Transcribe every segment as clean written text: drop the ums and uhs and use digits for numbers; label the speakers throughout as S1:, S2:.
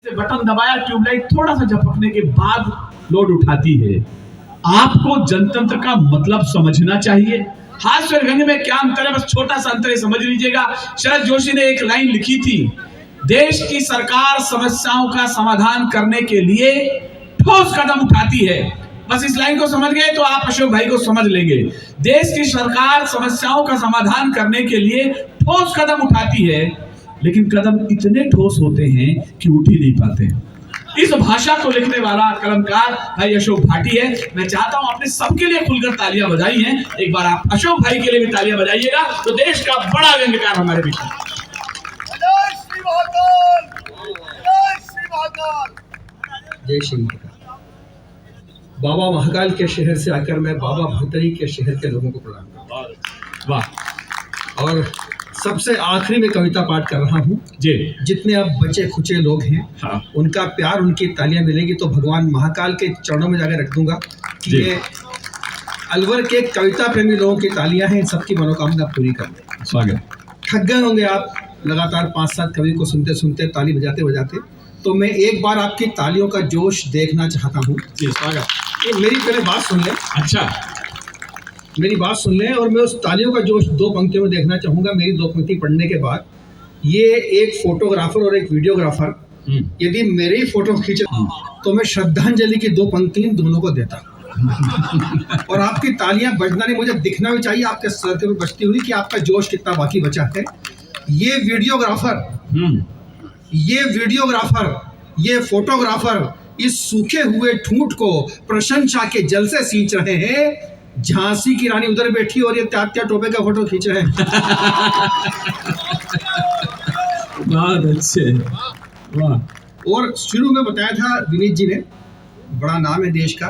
S1: Button दबाया, tubelight थोड़ा सा झपकने के बाद लोड उठाती है। आपको जनतंत्र का मतलब समझना चाहिए। हास्य और व्यंग्य में क्या अंतर है, बस छोटा सा अंतर है, समझ लीजिएगा। शरद जोशी ने एक लाइन लिखी थी, देश की सरकार समस्याओं का समाधान करने के लिए ठोस कदम उठाती है। बस इस लाइन को समझ गए तो आप अशोक भाई को समझ लेंगे। देश की सरकार समस्याओं का समाधान करने के लिए ठोस कदम उठाती है, लेकिन कदम इतने ठोस होते हैं कि उठ ही नहीं पाते। इस भाषा को लिखने वाला कलमकार भाई अशोक भाटी है। मैं चाहता हूं आपने सबके लिए खुलकर तालियां बजाई हैं, एक बार आप अशोक भाई के लिए भी तालियां बजाइएगा। तो देश का बड़ा व्यंग्यकार हमारे बीच में।
S2: जय श्री महाकाल। बाबा महाकाल के शहर से आकर मैं बाबा भतरी के शहर के लोगों को प्रणाम करता हूं।
S1: वाह।
S2: और सबसे आखिरी में कविता पाठ कर रहा हूँ
S1: जी।
S2: जितने अब बचे खुचे लोग हैं,
S1: हाँ।
S2: उनका प्यार, उनकी तालियां मिलेगी तो भगवान महाकाल के चरणों में जाकर रख दूंगा कि ये अलवर के कविता प्रेमी लोगों की तालियां हैं, सबकी मनोकामना पूरी कर दें।
S1: स्वागत।
S2: थक गए होंगे आप लगातार 5-7 कवि को सुनते सुनते, ताली बजाते बजाते, तो मैं एक बार आपकी तालियों का जोश देखना चाहता हूँ।
S1: जी स्वागत।
S2: मेरी पहले बात सुन लें।
S1: अच्छा,
S2: मेरी बात सुन लें और मैं उस तालियों का जोश 2 पंक्तियों में देखना चाहूँगा। मेरी 2 पंक्ति पढ़ने के बाद ये एक फोटोग्राफर और एक वीडियोग्राफर यदि मेरे ही फोटो खींचे तो मैं श्रद्धांजलि की 2 पंक्ति इन दोनों को देता। और आपकी तालियां बजना नहीं, मुझे दिखना भी चाहिए आपके सर पे बजती हुई कि आपका जोश कितना बाकी बचा है। ये वीडियोग्राफर, ये फोटोग्राफर इस सूखे हुए ठूंठ को प्रशंसा के जल से सींच रहे हैं। झांसी की रानी उधर बैठी और ये तात्या टोपे का फोटो खींच रहे हैं।
S1: बहुत अच्छे। वाह।
S2: और शुरू में बताया था विनीत जी ने, बड़ा नाम है देश का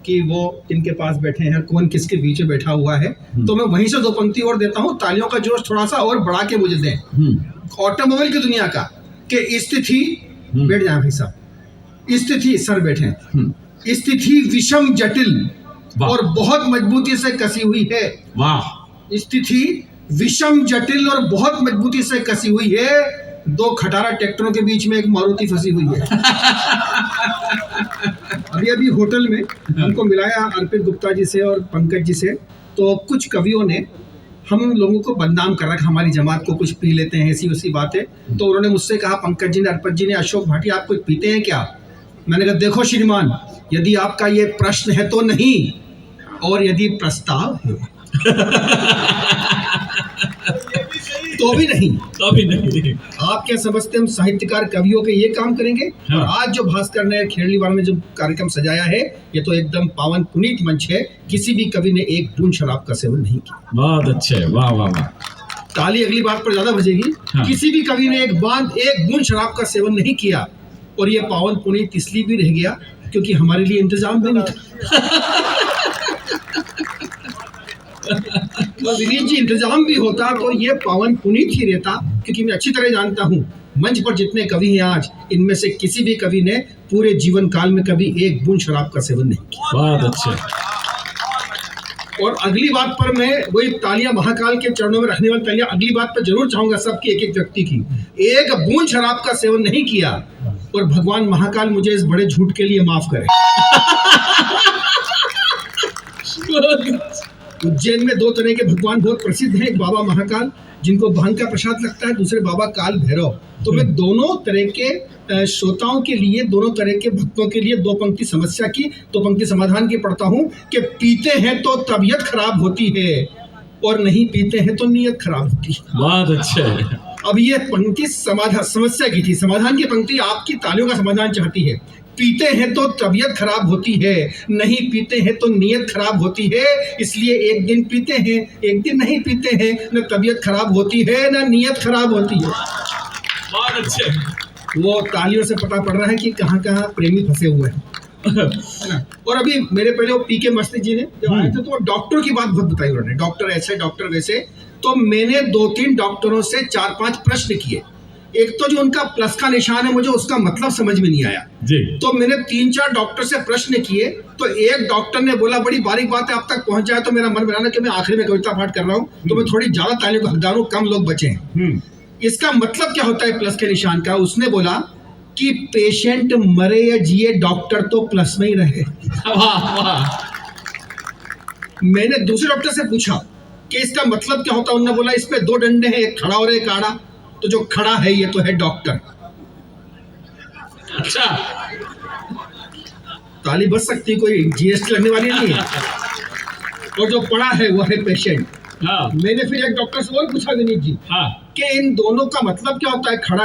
S2: कि वो किनके पास बैठे हैं, कौन किसके बीच में बैठा हुआ है। तो मैं वहीं से 2 पंक्ति और देता हूँ। तालियों का जोश थोड़ा सा और बढ़ा के मुझे दें। ऑटोमोबाइल की दुनिया का कि स्थिति, बैठ जाए भाई साहब, स्थिति, सर बैठे, स्थिति विषम जटिल और बहुत मजबूती से कसी हुई है।
S1: वाह।
S2: स्थिति विषम जटिल और बहुत मजबूती से कसी हुई है। 2 खटारा ट्रैक्टरों के बीच में एक मारुति फंसी हुई है। अभी होटल में हमको मिलाया अर्पित गुप्ता जी से और पंकज जी से, तो कुछ कवियों ने हम लोगों को बदनाम कर रखा, हमारी जमात को कुछ पी लेते हैं, ऐसी वैसी बातें। तो उन्होंने मुझसे कहा, पंकज जी ने, अर्पित जी ने, अशोक भाटी आप कुछ पीते हैं क्या? मैंने कहा देखो श्रीमान, यदि आपका ये प्रश्न है तो नहीं, और यदि प्रस्ताव है तो भी नहीं। आप क्या समझते, हम साहित्यकार कवियों के ये काम करेंगे? हाँ। और आज जो भास्कर ने खेड़लीवाल में जो कार्यक्रम सजाया है, ये तो एकदम पावन पुनीत मंच है। किसी भी कवि ने एक बूंद शराब का सेवन नहीं किया।
S1: बहुत अच्छे। वाह वाह वाह।
S2: ताली अगली बात पर ज्यादा बजेगी। हाँ। किसी भी कवि ने एक बूंद शराब का सेवन नहीं किया। और ये पावन पुनीत इसलिए भी रह गया क्योंकि हमारे लिए इंतजाम भी नहीं था। विनीत जी, इंतजाम भी होता तो ये पावन पुनीत ही रहता, क्योंकि मैं अच्छी तरह जानता हूँ मंच पर जितने कवि हैं आज, इनमें से किसी भी कवि ने पूरे जीवन काल में कभी एक बूंद शराब का सेवन नहीं किया।
S1: बहुत अच्छे।
S2: और अगली बात पर मैं वही तालियां महाकाल के चरणों में रखने वाली तालियां अगली बात पर जरूर चाहूंगा सबकी, एक एक व्यक्ति की। एक बूंद शराब का सेवन नहीं किया, और भगवान महाकाल मुझे इस बड़े झूठ के लिए माफ करे। उज्जैन में 2 तरह के भगवान बहुत प्रसिद्ध हैं। एक बाबा महाकाल जिनको भांग का प्रसाद लगता है, दूसरे बाबा काल भैरव। तो मैं दोनों तरह के श्रोताओं के लिए, दोनों तरह के भक्तों के लिए 2 पंक्ति समस्या की, 2 पंक्ति समाधान की पढ़ता हूँ कि पीते हैं तो तबीयत खराब होती है और नहीं पीते हैं तो नीयत खराब होती है।
S1: बहुत अच्छे।
S2: अब ये पंक्ति समस्या की थी, समाधान की पंक्ति आपकी तालियों का समाधान चाहती है। पीते हैं तो तबीयत खराब होती है, नहीं पीते हैं तो नीयत खराब होती है। इसलिए एक दिन पीते हैं, एक दिन नहीं पीते हैं, न तबीयत खराब होती है न नीयत खराब होती है।
S1: बहुत अच्छे।
S2: वो तालियों से पता पड़ रहा है कि कहाँ कहाँ प्रेमी फंसे हुए हैं, है ना। और अभी मेरे पहले वो पी के मस्ती जी ने जब आए थे तो वो डॉक्टर की बात बहुत बताई उन्होंने, डॉक्टर ऐसे, डॉक्टर वैसे। तो मैंने 2-3 डॉक्टरों से 4-5 प्रश्न किए। एक तो जो उनका प्लस का निशान है, मुझे उसका मतलब समझ में नहीं आया
S1: जी।
S2: तो मैंने 3-4 डॉक्टर से प्रश्न किए। तो एक डॉक्टर ने बोला, बड़ी बारीक बात है, आप तक पहुंच जाए तो मेरा मन बनाना कि मैं आखिरी में कविता पाठ कर रहा हूँ, तो मैं थोड़ी ज्यादा तालियों का हकदार हूँ, कम लोग बचे हैं। इसका मतलब क्या होता है प्लस के निशान का? उसने बोला कि पेशेंट मरे या जिए डॉक्टर तो प्लस में ही रहे।
S1: वाह वाह।
S2: मैंने दूसरे डॉक्टर से पूछा कि इसका मतलब क्या होता है। उन्होंने बोला इस पे 2 डंडे हैं, एक खड़ा और एक आड़ा। तो जो खड़ा है ये तो है डॉक्टर।
S1: अच्छा।
S2: ताली बच सकती है, कोई जीएसटी लगने वाली नहीं है। और जो पड़ा है वो है पेशेंट।
S1: हाँ
S2: मैंने फिर एक डॉक्टर से और पूछा विनीत जी
S1: हाँ।
S2: कि इन दोनों का मतलब क्या होता है, खड़ा